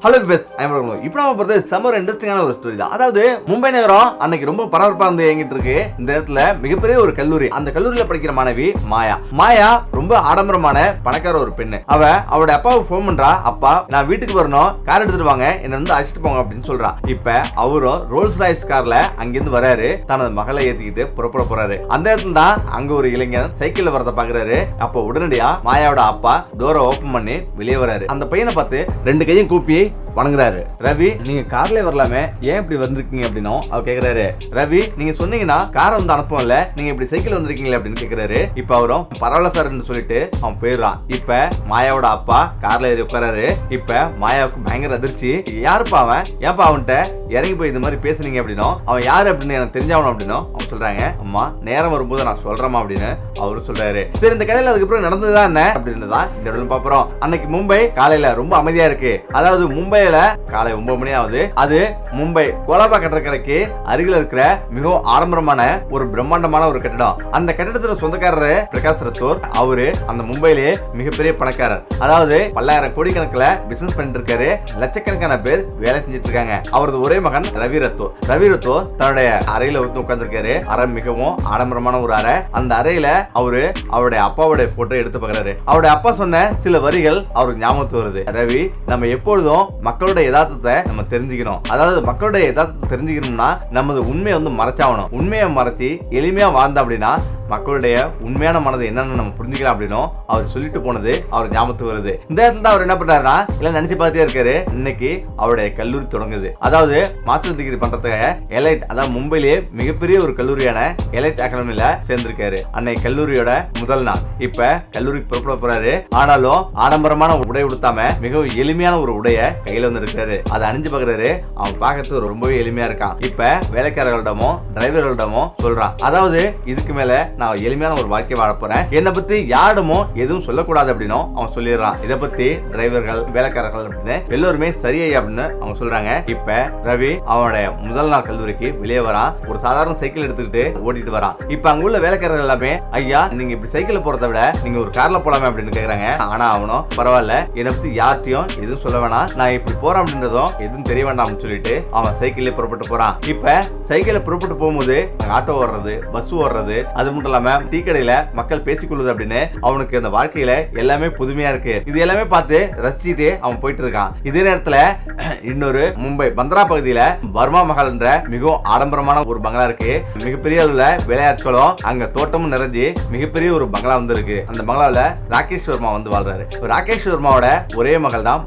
Hello விஸ் இப்போ நம்ம போகிறது சம்மர் இன்ட்ரெஸ்டிங்கான ஒரு ஸ்டோரி தான். அதாவது மும்பை நகரம் அன்னைக்கு ரொம்ப பரபரப்பா வந்து இயங்கிட்டு இருக்கு. இந்த இடத்துல மிகப்பெரிய ஒரு கல்லூரி, அந்த கல்லூரியில படிக்கிற மாணவி மாயா ரொம்ப ஆடம்பரமான பணக்கார ஒரு பெண்ணு. அவளோட அப்பாவுக்கு ஃபோன் பண்றா, அப்பா நான் வீட்டுக்கு வரணும், கார் எடுத்துட்டு வாங்க, என்ன வந்து அழைச்சிட்டு போங்க அப்படின்னு சொல்றா. இப்ப அவரும் ரோல்ஸ் ராய்ஸ் கார்ல அங்கிருந்து வராரு, தனது மகளை ஏத்திக்கிட்டு புறப்பட போறாரு. அந்த இடத்துல தான் அங்க ஒரு இளைஞர் சைக்கிள்ல வரத பாக்குறாரு. அப்போ உடனடியா மாயாவோட அப்பா டோரை ஓபன் பண்ணி வெளியே வராரு. அந்த பையனை பார்த்து ரெண்டு கையும் கூப்பி வணங்குறாரு. ரவி, நீங்க கார்ல வரலாமே, ஏன் இப்படி வந்திருக்கீங்க அப்படின்னு அவர் கேக்குறாரு. ரவி, நீங்க சொன்னீங்கன்னா காரை வந்து அனுப்புவோம்ல, நீங்க இப்படி சைக்கிள் வந்திருக்கீங்களா அப்படின்னு கேக்குறாரு. இப்ப அவரும் பரவாயில்ல சார் சொல்லிட்டு அவன் போயிடுறான். இப்ப மாயாவோட அப்பா கார்ல ஏறி உட்காராரு. இப்ப மாயாவுக்கு பயங்கர அதிர்ச்சி. யாருப்பா அவன், ஏன்பா அவன்கிட்ட இறங்கி போய் இந்த மாதிரி பேசுனீங்க அப்படின்னும், அவன் யாரு அப்படின்னு எனக்கு தெரிஞ்சவனும் அப்படின்னும் அவங்க சொல்றாங்க. அம்மா நேரம் வரும்போது நான் சொல்றேமா அப்படின்னு அவரு சொல்றாரு. சரி, இந்த கதையில அதுக்கப்புறம் நடந்ததுதான் என்ன அப்படின்றதான் இந்த இடத்துல பாக்குறோம். அன்னைக்கு மும்பை காலையில ரொம்ப அமைதியா இருக்கு. அதாவது மும்பையில காலை 9 மணி ஆகுது. அது மும்பை கோலாபா கடற்கரைக்கு அருகில் இருக்கிற மிகவும் ஆடம்பரமான ஒரு பிரம்மாண்டமான ஒரு கட்டிடம். அந்த கட்டிடத்துல சொந்தக்காரரு பிரகாஷ் ரத்தோர். அவரு அந்த மும்பையிலேயே மிகப்பெரிய பணக்காரர். அதாவது பல்லாயிரம் கோடி கணக்குல பிசினஸ் பண்ணிட்டு இருக்காரு. லட்சக்கணக்கான பேர் வேலை செஞ்சுட்டு இருக்காங்க. அவரது ஒரே மகன் ரவி ரத்தோர் தன்னுடைய அறையில உட்கார்ந்துருக்காரு. அறை மிகவும் ஆடம்பரமான ஒரு அறை. அந்த அறையில அவரு அவருடைய அப்பாவுடைய போட்டோ எடுத்து பார்க்கறாரு. அவருடைய அப்பா சொன்ன சில வரிகள் அவருக்கு ஞாபகத்துக்கு வருது. ரவி, நம்ம எப்பொழுதும் மக்களுடைய யதார்த்தத்தை நம்ம தெரிஞ்சுக்கணும். அதாவது மக்களுடைய யதார்த்தத்தை தெரிஞ்சுக்கணும்னா நமது உண்மையை வந்து மறைச்சாகணும். உண்மையை மறைச்சி எளிமையா வாழ்ந்தா அப்படின்னா மக்களுடைய உண்மையான மனது என்னன்னு நம்ம புரிஞ்சுக்கலாம் அப்படின்னும் அவர் சொல்லிட்டு போனது அவர் ஞாபகத்துக்கு வருது. இந்த இடத்துல தான் அவர் என்ன பண்றாருன்னா, இல்ல நினைச்சு பார்த்தே இருக்காரு. இன்னைக்கு அவருடைய கல்லூரி தொடங்குது. அதாவது மாஸ்டர் டிகிரி பண்றதுக்காக எலைட், அதாவது மும்பையிலேயே மிகப்பெரிய ஒரு கல்லூரியான எலைட் அகாடமில சேர்ந்திருக்காரு. அன்னைக்கு கல்லூரியோட முதல் நாள். இப்ப கல்லூரிக்கு புறப்பட போறாரு. ஆனாலும் ஆடம்பரமான உடை உடுத்தாம மிகவும் எளிமையான ஒரு உடைய கையில வந்து இருக்காரு. அதை அணிஞ்சு பாக்குறாரு. அவன் பார்க்கறதுக்கு ரொம்பவே எளிமையா இருக்கான். இப்ப வேலைக்காரர்களிடமோ டிரைவர்களிடமோ சொல்றான், அதாவது இதுக்கு மேல நான் எளிமையான ஒரு வாழ்க்கை வாழ போறேன், என்னை பத்தி யாருமோ எதுவும் சொல்லக்கூடாது அப்படின்னு அவன் சொல்லிடுறான். இதை பத்தி டிரைவர்கள் வேலைக்காரர்கள் அப்படின்னு எல்லோருமே சரியா அப்படின்னு அவங்க சொல்றாங்க. இப்ப ரவி அவனுடைய முதல் நாள் கல்லூரிக்கு வெளியே வரான். ஒரு சாதாரண சைக்கிள் எடுத்துக்கிட்டு ஓட்டிட்டு வரான். இப்ப அங்க உள்ள வேலைக்காரர்கள் எல்லாமே, ஐயா நீங்க இப்படி சைக்கிள் போறதை விட நீங்க ஒரு கார்ல போலாமே அப்படின்னு கேக்குறாங்க. ஆனா அவனும் பரவாயில்ல, என்னை பத்தி யார்ட்டையும் எதுவும் சொல்ல வேணாம், நான் இப்படி போறேன் அப்படின்றதும் எதுவும் தெரிய வேண்டாம்னு சொல்லிட்டு அவன் சைக்கிள்ல புறப்பட்டு போறான். இப்ப சைக்கிள்ல புறப்பட்டு போகும்போது ஆட்டோ ஓடுறது, பஸ் ஓடுறது, அது மட்டும் இல்லாம டீ கடையில மக்கள் பேசிக்கொள்வது அப்படின்னு அவனுக்கு அந்த வாழ்க்கையில எல்லாமே புதுமையா இருக்கு. இது எல்லாமே பார்த்து ரசிச்சுட்டு அவன் போயிட்டு இருக்கான். இதே நேரத்துல இன்னொரு மும்பை பந்த்ரா பகுதியில பர்மா மஹால் என்ற மிகவும் ஆடம்பரமான ஒரு பங்களா இருக்கு. மிகப்பெரிய அளவுல விளையாட்களும் அங்க தோட்டமும் நிறைஞ்சு மிகப்பெரிய ஒரு பங்களா வந்து இருக்கு. அந்த பங்களாவில ராகேஷ் வர்மா வந்து வாழ்றாரு. ராகேஷ் வர்மாவோட ஒரே மகள் தான்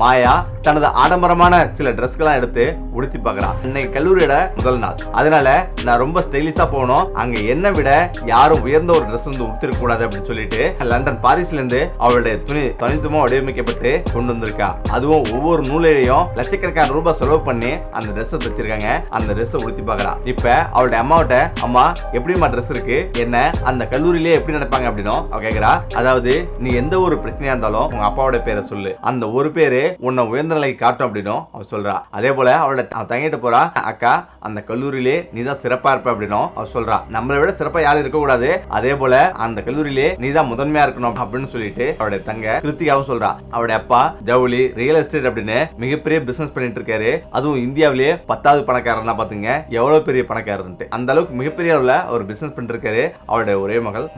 மாயா தனது ஆடம்பரமான சில டிரெஸ்கெல்லாம் எடுத்து உடுத்தி பார்க்கறான். இன்னைக்கு கல்லூரியோட முதல் நாள். அதனால நான் ரொம்ப ஸ்டைலிஷா போகணும், அங்க என்ன விட யாரும் உயர்ந்த ஒரு டிரெஸ் வந்து உடுத்திருக்க கூடாது அப்படின்னு சொல்லிட்டு லண்டன் பாரிஸ்ல இருந்து அவளுடைய துணி தனித்துவமா வடிவமைக்கப்பட்டு கொண்டு வந்திருக்கா. அதுவும் ஒவ்வொரு நூலையும் லட்சக்கணக்கான ரூபாய் செலவு பண்ணி அந்த டிரெஸ் தச்சிருக்காங்க. அந்த டிரெஸ் உடுத்தி பார்க்கறா. இப்ப அவளுடைய அம்மாவிட்ட, அம்மா எப்படிமா டிரெஸ் இருக்கு, என்ன அந்த கல்லூரியிலே எப்படி நடப்பாங்க அப்படின்னு அவ கேக்குறா. அதாவது நீ எந்த ஒரு பிரச்சனையா இருந்தாலும் உங்க அப்பாவோட பேரை சொல்லு, அந்த ஒரு பேரு உன்னை உயர்ந்த நிலைக்கு காட்டும் அப்படின்னு அவ சொல்றா. அதே போல அவளோட தங்கிட்டு போறா, அக்கா அந்த கல்லூரியிலே நீதான் சிறப்பா இருப்ப அப்படின்னு அவ சொல்றா. நம்மளை விட சிறப்பா யாரும் இருக்க கூடாது, அதே போல அந்த கல்லூரியிலே நீதான் முதன்மையா இருக்கணும் அப்படின்னு சொல்லிட்டு அவருடைய தங்க கிருத்திகாவும் சொல்றா. அவருடைய அப்பா ஜவுளி, ரியல் எஸ்டேட் அப்படின்னு மிகப்பெரிய பிசினஸ் பண்ணிட்டு இருக்காரு. அதுவும் இந்தியாவிலேயே 10வது பணக்காரர் தான். பாத்துங்க எவ்வளவு பெரிய பணக்காரர், அந்த அளவுக்கு மிகப்பெரிய அளவுல அவர் பிசினஸ் பண்ணிட்டு இருக்காரு. அவருடைய ஒரே மகள்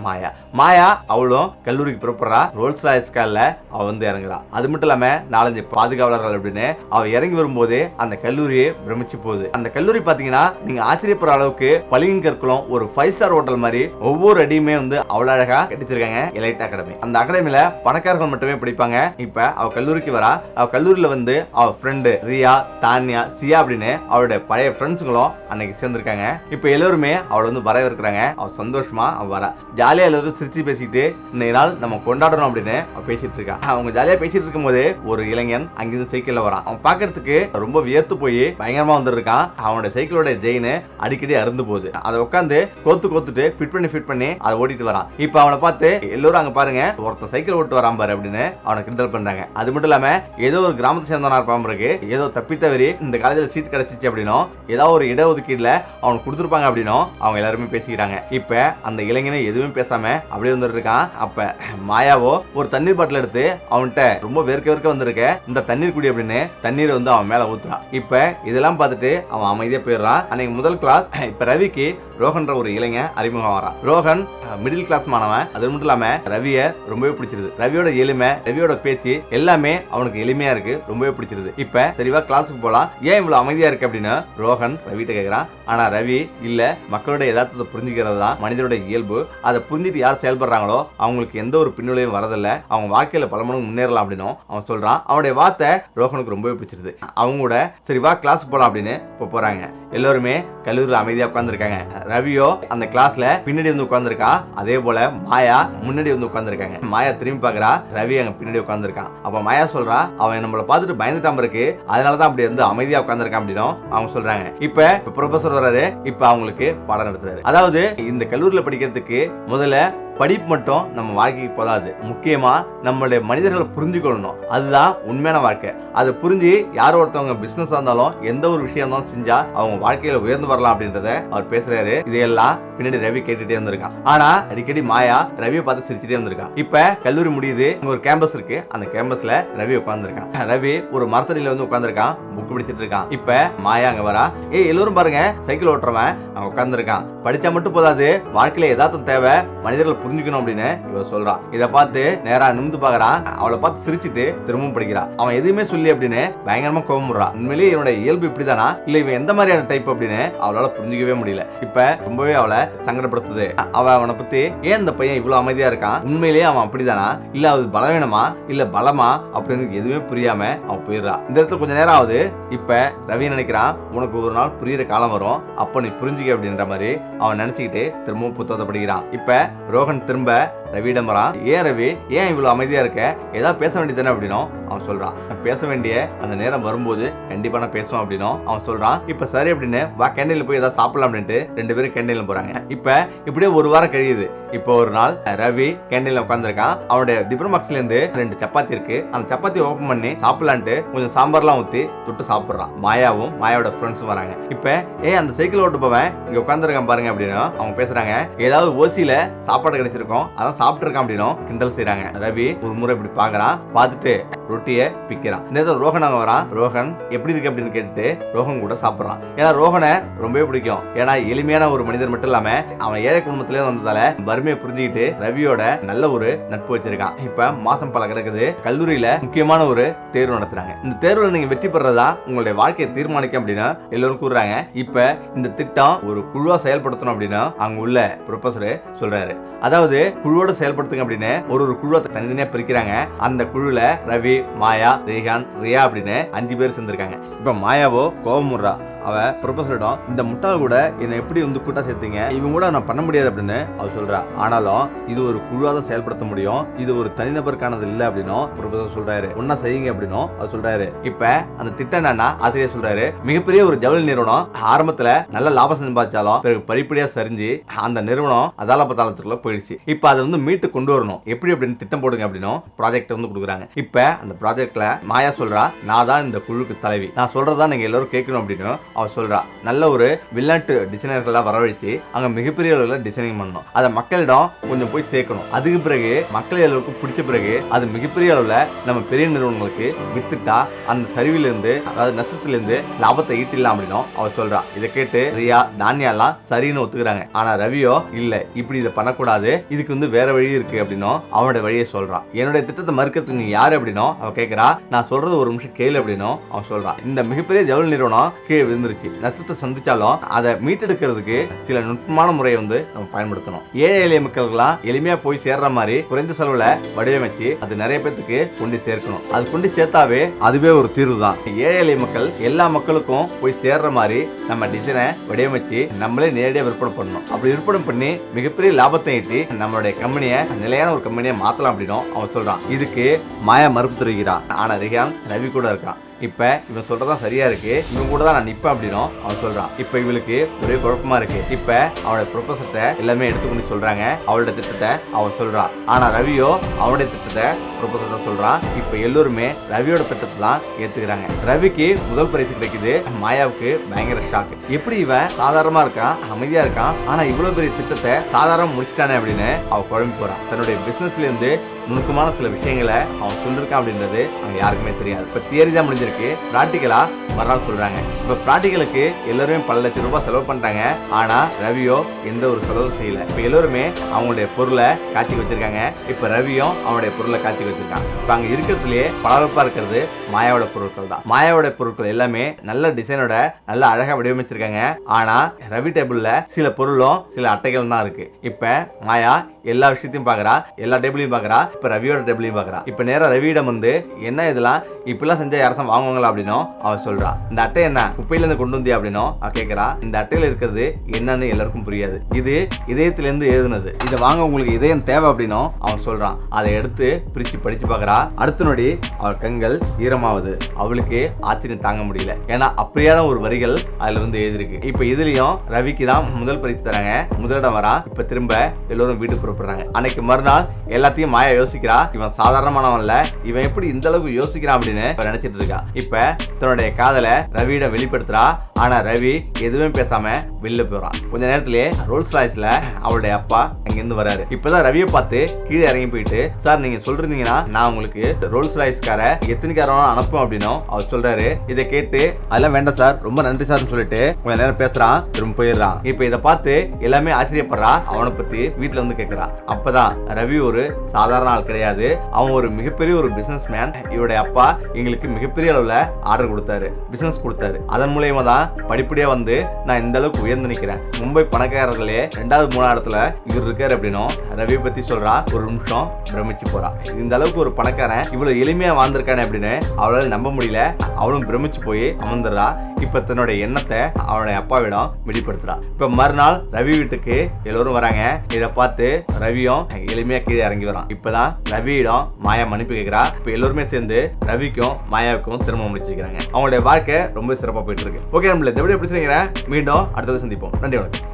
மாயா அவளும் கல்லூரிக்கு புறப்படுறா. ரோல்ஸ் ராய்ஸ் கார்ல அவ வந்து இறங்குறா. அது மட்டும் இல்லாம 4-5 பாதுகாவலர்கள் அப்படின்னு அவ இறங்கி வரும்போது அந்த கல்லூரியே பிரமிச்சு போகுது. அந்த கல்லூரி பாத்தீங்கன்னா நீங்க ஆச்சரியப்படுற அளவுக்கு பளிங்கு கற்களும் ஒரு 5 ஸ்டார் ஹோட்டல் மாதிரி ஒவ்வொரு அடியுமே வந்து அவ்வளவு அழகா கட்டிச்சிருக்காங்க எலைட் அகாடமி. அந்த அகாடமில பணக்காரர்கள் மட்டுமே படிப்பாங்க. இப்ப அவ கல்லூரிக்கு வரா. அவ கல்லூரியில வந்து அவ ஃப்ரெண்டு ரியா, தானியா, சியா அப்படின்னு அவளுடைய பழைய ஃப்ரெண்ட்ஸுங்களும் அன்னைக்கு சேர்ந்திருக்காங்க. இப்ப எல்லாருமே அவளை வந்து வரவேற்கிறாங்க. அவ சந்தோஷமா அவ வரா. ஜாலியா எல்லாரும் சிரிச்சு பேசிட்டு இன்னைக்கு நாள் நம்ம கொண்டாடணும் அப்படின்னு அவ பேசிட்டு இருக்கா. அவங்க ஜாலியா பேசிட்டு இருக்கும் போது ஒரு இளைஞன் அங்கிருந்து சைக்கிள்ல வரான். அவன் பாக்குறதுக்கு ரொம்ப வியர்த்து போய் பயங்கரமா வந்துருக்கான். அவனோட சைக்கிளோட ஜெயின் அடிக்கடி அருந்து போகுது. அதை உட்காந்து கோத்துட்டு ஃபிட் பண்ணி அதை ஓட்டிட்டு வரான். இப்ப அவனை பார்த்து எல்லாரும் அங்க பாருங்க ஒருத்தன் சைக்கிள் ஓட்டு வரான் பாரு அப்படின்னு அவனை கிண்டல் பண்றாங்க. அது மட்டும் இல்லாம ஏதோ ஒரு கிராமத்தை சேர்ந்தவனா இருப்பான் இருக்கு, ஏதோ தப்பித்தவரி இந்த காலேஜ்ல சீட் கிடைச்சிச்சு அப்படின்னும் ஏதாவது ஒரு இடஒதுக்கீடுல அவனுக்கு கொடுத்துருப்பாங்க அப்படின்னும் அவங்க எல்லாருமே பேசிக்கிறாங்க. இப்ப அந்த இளைஞனை எதுவுமே பேசாம அப்படியே வந்துட்டு இருக்கான். அப்ப மாயாவோ ஒரு தண்ணீர் பாட்டில் எடுத்து அவன்கிட்ட ரொம்ப வேர்க்க வந்திருக்க இந்த தண்ணீர் குடி அப்படின்னு தண்ணீரை வந்து அவன் மேல ஊத்துறான். இப்ப இதெல்லாம் பார்த்துட்டு அவன் அமைதியா போயிடுறான். அன்னைக்கு முதல் கிளாஸ். இப்ப ரவிக்கு ரோஹன்ற ஒரு இளைஞன் அறிமுகம் வரான். ரோஹன் மிடில் கிளாஸ் மாணவன். அது மட்டும் இல்லாம ரவிய ரொம்பவே பிடிச்சிருது. ரவியோட எளிமை, ரவியோட பேச்சு எல்லாமே அவனுக்கு எளிமையா இருக்கு, ரொம்பவே பிடிச்சிருது. இப்ப சரிவா கிளாஸுக்கு போலாம், ஏன் இவ்வளவு அமைதியா இருக்கு அப்படின்னு ரோஹன் ரவிட்ட கேக்குறான். ஆனா ரவி இல்ல, மக்களோட யதார்த்தத்தை புரிஞ்சுக்கிறது தான் மனிதனோட இயல்பு, அதை புரிஞ்சுட்டு யார் செயல்படுறாங்களோ அவங்களுக்கு எந்த ஒரு பின்னுளையும் வரதில்லை, அவங்க வாழ்க்கையில பல மடங்கு முன்னேறலாம் அப்படின்னு அவன் சொல்றான். அவனுடைய வார்த்தை ரோஹனுக்கு ரொம்பவே பிடிச்சிருது. அவங்க கூட சரிவா கிளாஸ் போலாம் அப்படின்னு போறாங்க. எல்லாருமே கல்லூரியில் அமைதியா உட்கார்ந்துருக்காங்க. ரவியோ அந்த கிளாஸ்ல பின்னாடி வந்து உட்கார்ந்துருக்கா, அதே போல மாயா முன்னாடி வந்து உட்கார்ந்துருக்காங்க. மாயா திரும்பி பாக்குறா, ரவி அங்க பின்னாடி உட்கார்ந்துருக்கான். அப்ப மாயா சொல்றா, அவன் நம்மளை பார்த்துட்டு பயந்துட்டாம இருக்கு, அதனாலதான் அப்படி வந்து அமைதியா உட்கார்ந்துருக்கான் அப்படின்னு அவங்க சொல்றாங்க. இப்ப ப்ரொஃபசர் வர்றாரு. இப்ப அவங்களுக்கு பாடம் நடத்துறாரு. அதாவது இந்த கல்லூரியில படிக்கிறதுக்கு முதல்ல படிப்பு மட்டும் நம்ம வாழ்க்கைக்கு போதாது, முக்கியமா நம்மளுடைய மனிதர்களை புரிஞ்சுக்கொள்ளணும். அதுதான் உண்மையான வாழ்க்கை. அதை புரிஞ்சு யாரோ ஒருத்தவங்க பிசினஸ் இருந்தாலும் எந்த ஒரு விஷயம் இருந்தாலும் செஞ்சா அவங்க வாழ்க்கையில உயர்ந்து வரலாம் அப்படின்றத அவர் பேசுறாரு. இதையெல்லாம் பின்னாடி ரவி கேட்டுட்டே வந்திருக்கான். ஆனா அடிக்கடி மாயா ரவியை பார்த்து சிரிச்சுட்டே வந்திருக்கான். இப்ப கல்லூரி முடியுது, ஒரு கேம்பஸ் இருக்கு. அந்த கேம்பஸ்ல ரவி உட்கார்ந்துருக்கான். ரவி ஒரு மரத்தடியில வந்து உட்கார்ந்துருக்கான், புக் படிச்சிட்டு இருக்கான். இப்ப மாயா அங்க வரா. எல்லாரும் பாருங்க, சைக்கிள் ஓட்டுறவன் அவன் உட்கார்ந்துருக்கான். படிச்சா மட்டும் போதாது, வாழ்க்கையில யதார்த்தம் தேவை, மனிதர்கள் புரிஞ்சுக்கணும் அப்படின்னு இவ சொல்றான். இதை பார்த்து நேரா நிமிந்து பாக்குறான். அவளை பார்த்து சிரிச்சுட்டு திரும்பவும் படிக்கிறான். அவன் எதுவுமே சொல்லி அப்படின்னு பயங்கரமா கோபமுறான். உண்மையிலேயே இவனோட இயல்பு இப்படிதானா, இல்ல இவன் எந்த மாதிரியான டைப் அப்படின்னு அவளால புரிஞ்சுக்கவே முடியல. இப்ப ரொம்பவே அவளை சங்கடப்படுத்துது. அவனை பத்தி ஏன் இந்த பையன் இவ்வளவு அமைதியா இருக்கான், உண்மையிலேயே அவன் அப்படிதானா, இல்ல அது பலவீனமா இல்ல பலமா அப்படின்னு எதுவுமே புரியாம அவன் போயிடுறான். இந்த இடத்துல கொஞ்ச நேரம் ஆகுது. இப்ப ரவி நினைக்கிறான், உனக்கு ஒரு நாள் புரியுற காலம் வரும், அப்ப நீ புரிஞ்சுக்க அப்படின்ற மாதிரி அவன் நினைச்சுக்கிட்டு திரும்பவும் புத்தகத்தை படிக்கிறான். இப்ப ரோஹன் திரும்ப ரவியிடம் வரான். ஏன் ரவி, ஏன் இவ்வளவு அமைதியா இருக்க, ஏதாவது பேச வேண்டியதானே அப்படின்னும் அவன் சொல்றான். பேச வேண்டிய அந்த நேரம் வரும்போது கண்டிப்பா நான் பேசுவேன் அப்படின்னும் அவன் சொல்றான். இப்ப சரி அப்படின்னு வா கேண்டீன்ல போய் ஏதாவது சாப்பிடலாம் அப்படின்ட்டு ரெண்டு பேரும் கேண்டீன்ல போறாங்க. இப்ப இப்படியே ஒரு வாரம் கழியுது. இப்போ ஒரு நாள் ரவி கேண்டீன்ல உட்கார்ந்துருக்கான். அவனுடைய டிப்ளமாக்ஸ்ல இருந்து 2 சப்பாத்தி இருக்கு. அந்த சப்பாத்தி ஓபன் பண்ணி சாப்பிடலான்ட்டு கொஞ்சம் சாம்பார்லாம் ஊத்தி தொட்டு சாப்பிடுறான். மாயாவும் மாயாவோட ஃப்ரெண்ட்ஸும் வராங்க. இப்ப அந்த சைக்கிள் ஓட்டு போவேன் இங்க உட்கார்ந்துருக்கான் பாருங்க அப்படின்னு அவங்க பேசுறாங்க. ஏதாவது ஓசியில சாப்பாடு கிடைச்சிருக்கும், அதான் சாப்பிட்டு இருக்கான் அப்படின்னு கிண்டல் செய்யறாங்க. ரவி ஒரு முறை இப்படி பாக்குறான். பார்த்துட்டு ரொட்டியை பிக்கிறான். இந்த ரோஹன் அங்க வரான். ரோஹன் எப்படி இருக்கு அப்படின்னு கேட்டு ரோஹன் கூட சாப்பிடுறான். ஏன்னா ரோஹனை ரொம்பவே பிடிக்கும். ஏன்னா எளிமையான ஒரு மனிதர் மட்டும் இல்லாம அவன் ஏழை குடும்பத்திலே வந்ததால வறுமையை புரிஞ்சுக்கிட்டு ரவியோட நல்ல ஒரு நட்பு வச்சிருக்கான். இப்ப மாசம் பல கிடக்குது. கல்லூரியில முக்கியமான ஒரு தேர்வு நடத்துறாங்க. இந்த தேர்வுல நீங்க வெற்றி பெறதா உங்களுடைய வாழ்க்கையை தீர்மானிக்க அப்படின்னு எல்லாரும் கூறுறாங்க. இப்ப இந்த திட்டம் ஒரு குழுவா செயல்படுத்தணும் அப்படின்னு அங்க உள்ள ப்ரொஃபசர் சொல்றாரு. அதாவது குழுவோட செயல்படுத்துங்க அப்படின்னு ஒரு குழுவை தனித்தனியா பிரிக்கிறாங்க. அந்த குழுல ரவி, மாயா, ரேகான், ரியா அப்படின்னு 5 பேர் சேர்ந்திருக்காங்க. இப்ப மாயாவோ கோபமுறா. அவ ப்ரொஃபசரிடம், இந்த முட்டாள் கூட என்னை எப்படி வந்து கூட்டா சேர்த்தீங்க, இவங்க கூட நான் பண்ண முடியாது அப்படின்னு அவ சொல்றா. ஆனாலும் இது ஒரு குழுவா தான் செயல்படுத்த முடியும், இது ஒரு தனிநபருக்கானது இல்ல அப்படின்னும் ப்ரொஃபசர் சொல்றாரு. ஒன்னா செய்யுங்க அப்படின்னும் அவர் சொல்றாரு. இப்ப அந்த திட்டம் என்னன்னா, ஆசிரியர் சொல்றாரு, மிகப்பெரிய ஒரு ஜவுளி நிறுவனம் ஆரம்பத்துல நல்ல லாபம் சம்பாதிச்சாலும் பிறகு படிப்படியா சரிஞ்சு அந்த நிறுவனம் அதால பத்தாளத்துக்குள்ள போயிடுச்சு. இப்ப அதை வந்து மீட்டு கொண்டு வரணும், எப்படி அப்படின்னு திட்டம் போடுங்க அப்படின்னும் ப்ராஜெக்ட் வந்து கொடுக்குறாங்க. இப்ப அந்த ப்ராஜெக்ட்ல மாயா சொல்றா, நான் தான் இந்த குழுக்கு தலைவி, நான் சொல்றதா நீங்க எல்லாரும் கேட்கணும் அப்படின்னு அவ சொல்றா. நல்ல ஒரு வெளிநாட்டு டிசைனர்களா வரவழைச்சு அங்க மிகப்பெரிய அளவுல டிசைனிங் பண்ணணும், அதை மக்களிடம் கொஞ்சம் போய் சேர்க்கணும். அதுக்கு பிறகு மக்கள் எல்லாருக்கும் பிடிச்ச பிறகு அது மிகப்பெரிய அளவுல நம்ம பெரிய நிறுவனங்களுக்கு வித்துட்டா அந்த சரிவில இருந்து, அதாவது நஷ்டத்துல இருந்து லாபத்தை ஈட்டிடலாம் அப்படின்னும் அவ சொல்றா. இதை கேட்டு ரியா, தானியா எல்லாம் சரின்னு ஒத்துக்கிறாங்க. ஆனா ரவியோ இல்ல, இப்படி இதை பண்ணக்கூடாது, இதுக்கு வந்து வேற வழி இருக்கு அப்படின்னும் அவனோட வழியை சொல்றான். என்னுடைய திட்டத்தை மறுக்கிறதுக்கு நீ யாரு அப்படின்னும் அவ கேட்கிறா. நான் சொல்றது ஒரு நிமிஷம் கேளு அப்படின்னும் அவன் சொல்றான். இந்த மிகப்பெரிய ஜவுளி நிறுவனம் கீழே விழுந்துருச்சு, நஷ்டத்தை சந்திச்சாலும் அதை மீட்டெடுக்கிறதுக்கு சில நுட்பமான முறையை வந்து நம்ம பயன்படுத்தணும். ஏழை எளிய மக்களுக்கெல்லாம் எளிமையா போய் சேர்ற மாதிரி குறைந்த செலவுல வடிவமைச்சு அது நிறைய பேருக்கு கொண்டு சேர்க்கணும். அது கொண்டு சேர்த்தாவே அதுவே ஒரு தீர்வு தான். ஏழை எளிய மக்கள் எல்லா மக்களுக்கும் போய் சேர்ற மாதிரி நம்ம டிசைனை வடிவமைச்சு நம்மளே நேரடியாக விற்பனை பண்ணணும். அப்படி விற்பனை பண்ணி மிகப்பெரிய லாபத்தை ஈட்டி நம்மளுடைய கம்பெனியை நிலையான ஒரு கம்பெனியை மாத்தலாம் அப்படின்னு அவன் சொல்றான். இதுக்கு மாயா மறுப்பு தெரிவிக்கிறான். ஆனா ரிஹான் ரவி கூட இருக்கான். இப்ப இவன் சொல்றதான் சரியா இருக்கு, இவன் கூட தான் நான் நிப்பேன் அப்படின்னும் அவன் சொல்றான். இப்ப இவளுக்கு ஒரே குழப்பமா இருக்கு. இப்ப அவனோட ப்ரொபோசத்தை எல்லாமே எடுத்துக்கொண்டு சொல்றாங்க, அவளோட திட்டத்தை அவன் சொல்றான். ஆனா ரவியோ அவனுடைய திட்டத்தை ப்ரொபோசத்தை சொல்றான். இப்ப எல்லோருமே ரவியோட திட்டத்தை தான் ஏத்துக்கிறாங்க. ரவிக்கு முதல் பரிசு கிடைக்குது. மாயாவுக்கு பயங்கர ஷாக். எப்படி இவன் சாதாரணமா இருக்கான், அமைதியா இருக்கான், ஆனா இவ்வளவு பெரிய திட்டத்தை சாதாரண முடிச்சிட்டானே அப்படின்னு அவ குழம்பி போறான். தன்னுடைய பிசினஸ்ல இருந்து நுணுக்கமான சில விஷயங்களை அவன் சொல்லிருக்கான் அப்படின்றது அவங்க யாருக்குமே தெரியாது. இப்ப தியரி தான் முடிஞ்சிருக்கு, பிராக்டிகலா மறுநாள் சொல்றாங்க. இப்ப பிராக்டிகலுக்கு எல்லாருமே பல லட்சம் ரூபாய் செலவு பண்றாங்க. ஆனா ரவியோ எந்த ஒரு செலவும் செய்யல. இப்ப எல்லாருமே அவங்களுடைய பொருளை காட்சிக்கு வச்சிருக்காங்க. இப்ப ரவியும் அவனுடைய பொருளை காட்சிக்கு வச்சிருக்கான். இப்ப அங்க இருக்கிறதுலயே பளபளப்பா இருக்கிறது மாயாவோட பொருட்கள் தான். மாயாவோட பொருட்கள் எல்லாமே நல்ல டிசைனோட நல்ல அழகா வடிவமைச்சிருக்காங்க. ஆனா ரவி டேபிள்ல சில பொருளும் சில அட்டைகள் தான் இருக்கு. இப்ப மாயா எல்லா விஷயத்தையும் பாக்குறா, எல்லா டேபிளையும் பாக்குறா. இப்ப ரவியோட டேபிளையும் பாக்குறா. இப்ப நேரா ரவியிடம் வந்து என்ன இதெல்லாம் இப்பெல்லாம் செஞ்சா யாரும் வாங்குவாங்களா அப்படின்னும் அவ சொல்றா. இந்த அட்டை என்ன குப்பையில இருந்து கொண்டு வந்தியா அப்படின்னும் அவ கேட்கறா. இந்த அட்டையில இருக்கிறது என்னன்னு எல்லாருக்கும் புரியாது, இது இதயத்துல இருந்து எழுதுனது, இதை வாங்க உங்களுக்கு இதயம் தேவை அப்படின்னும் அவன் சொல்றான். அதை எடுத்து பிரிச்சு படிச்சு பாக்குறா. அடுத்த நொடி அவள் கண்கள் ஈரமாவது. அவளுக்கு ஆச்சரியம் தாங்க முடியல. ஏன்னா அப்படியான ஒரு வரிகள் அதுல வந்து எழுதிருக்கு. இப்ப இதுலயும் ரவிக்கு தான் முதல் பரிசு தராங்க, முதலிடம் வரா. இப்ப திரும்ப எல்லோரும் வீட்டுக்கு புறப்படுறாங்க. அன்னைக்கு மறுநாள் எல்லாத்தையும் மாயா யோசிக்கிறா. இவன் சாதாரணமானவன் இல்ல, இவன் எப்படி இந்த அளவுக்கு யோசிக்கிறான் அப்படின்னு நினைச்சிட்டு இருக்கா. இப்ப தன்னுடைய காதலை ரவியிடம் வெளிப்படுத்துறா. ஆனா ரவி எதுவும் பேசாம வெளில போறான். கொஞ்ச நேரத்திலே ரோல்ஸ் ராய்ஸ்ல அவளுடைய அப்பா அங்கிருந்து வராரு. இப்பதான் ரவியை பார்த்து கீழே இறங்கி போயிட்டு, சார் நீங்க சொல்றீங்கன்னா நான் உங்களுக்கு ரோல்ஸ் ராய்ஸ்கார எத்தனைக்காரனும் அனுப்பும் அப்படின்னும் அவர் சொல்றாரு. இதை கேட்டு அதெல்லாம் வேண்டாம் சார், ரொம்ப நன்றி சார்னு சொல்லிட்டு கொஞ்ச நேரம் பேசுறான், திரும்ப போயிடுறான். இப்ப இதை பார்த்து எல்லாமே ஆச்சரியப்படுறா. அவனை பத்தி வீட்டுல வந்து கேட்கறா. அப்பதான் ரவி ஒரு சாதாரண ஆள் கிடையாது, அவன் ஒரு மிகப்பெரிய ஒரு பிசினஸ் மேன். இவருடைய அப்பா எங்களுக்கு மிகப்பெரிய அளவுல ஆர்டர் கொடுத்தாரு, பிசினஸ் கொடுத்தாரு. அதன் மூலயமா தான் படிப்படியா வந்து நான் இந்த அளவுக்கு உயர்ந்து நிக்கிறேன். மும்பை பணக்காரர்களே 2வது 3வது இடத்துல இவர் இருக்காரு அப்படின்னும் ரவியை பத்தி சொல்றா. ஒரு நிமிஷம் பிரமிச்சு போறா. இந்த அளவுக்கு ஒரு பணக்காரன் இவ்வளவு எளிமையா வாழ்ந்திருக்கானே அப்படின்னு அவளால நம்ப முடியல. அவளும் பிரமிச்சு போய் அமர்ந்துடுறா. இப்ப தன்னுடைய எண்ணத்தை அவனுடைய அப்பாவிடம் வெளிப்படுத்துறா. இப்ப மறுநாள் ரவி வீட்டுக்கு எல்லோரும் வராங்க. இதை பார்த்து ரவியும் எளிமையா கீழே இறங்கி வரான். இப்பதான் ரவியிடம் மாயா மன்னிப்பு கேட்கிறா. இப்ப எல்லோருமே சேர்ந்து ரவிக்கும் மாயாவுக்கும் திருமணம் முடிச்சு வைக்கிறாங்க. அவங்களுடைய வாழ்க்கை ரொம்ப சிறப்பா போயிட்டு இருக்கு. ஓகே, நம்மள இந்த வீடியோ பிடிச்சிருக்கிறேன். மீண்டும் அடுத்த சந்திப்போம். நன்றி, வணக்கம்.